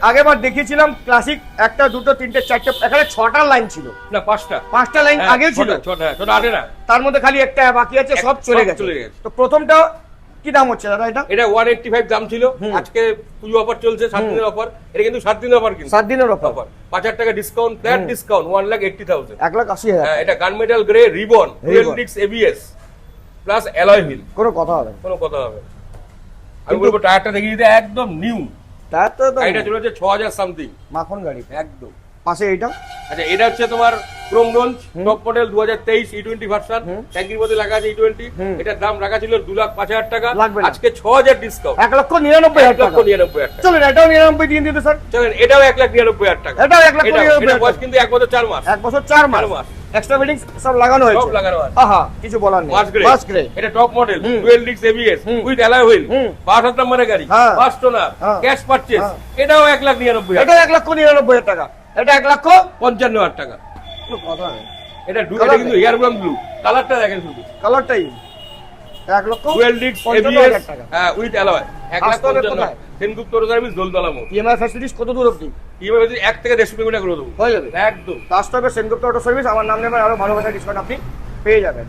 আগেবার দেখিয়েছিলাম ক্লাসিক একটা দুটো তিনটে চারটে, এখানে 6টা লাইন ছিল, না 5টা। 5টা লাইন আগেও ছিল, ছোট আটে না, তার মধ্যে খালি একটা বাকি আছে, সব চলে গেছে। তো প্রথমটা কি দাম হচ্ছে দাদা এটা? এটা 185 দাম ছিল, আজকে পুজো অফার চলছে, 7 দিনের অফার। এটা কিন্তু 7 দিনের অফার, কিন্তু 7 দিনের অফার। 5000 টাকা ডিসকাউন্ট, ফ্ল্যাট ডিসকাউন্ট 1,80,000। 1,80,000। হ্যাঁ, এটা গান মেটাল গ্রে রিবন 12 ডিক্স এবিএস প্লাস অ্যালয় হুইল। কোনো কথা হবে না। কোনো কথা হবে না। আমি বলবো টায়ারটা দেখিয়ে দিতে, একদম নিউ। তার তো এটা চলেছে 6000 সামথিং, মাখন গাড়ি। একদম। পাশে এইটা আচ্ছা, এটা হচ্ছে তোমার Chrome bronze top model 2023 E20 version, ট্যাঙ্কির মধ্যে লাগা আছে E20। এটার দাম রাখা ছিল 2,05,000 টাকা, লাগবে না। আজকে 6000 ডিসকাউন্ট, 1,99,000 টাকা। 1,99,000 টাকা। চলেন এটাও 99 দিয়ে দিতে স্যার। চলেন, এটাও 1,99,000 টাকা। এটাও 1,99,000 এটা বয়স কিন্তু 1 বছর 4 মাস। 1 বছর 4 মাস। 4 মাস। এক্সট্রা ফিটিংস সব লাগানো হয়েছে, সব লাগানো আছে। আহা কিছু বলার নেই। মাস গ্রে। এটা টপ মডেল 12 ডিক্স এবিএস উইথ অ্যালয় হুইল, 62 নম্বরের গাড়ি, হ্যাঁ। ফার্স্ট ওনার, হ্যাঁ। Cash purchase. হ্যাঁ। এটাও 1,99,000। এটা 1,99,000 টাকা। এটা 1,55,000 টাকা। কোনো কথা নেই। এটা কিন্তু এয়ার ব্রাউন ব্লু কালারটা দেখেন শুধু, কালারটাই 12 ডিক্স এবিএস $1,55,000 টাকা। হ্যাঁ উইথ অ্যালয়, আসতে হবে 1,55,000। কোথায়? সেনগুপ্ত রোড সার্ভিস দোলতলা মোড়। ইএমআই ফ্যাসিলিটিস কত দূর অবধি? কিভাবে 1 থেকে 1.5 কিলোমিটার করে দেবো, হয়ে যাবে একদম। আসতে হবে সেনগুপ্ত অটো সার্ভিস। আমার নাম নেবেন, আরো ভালো ভালো ডিসকাউন্ট আপনি পেয়ে যাবেন।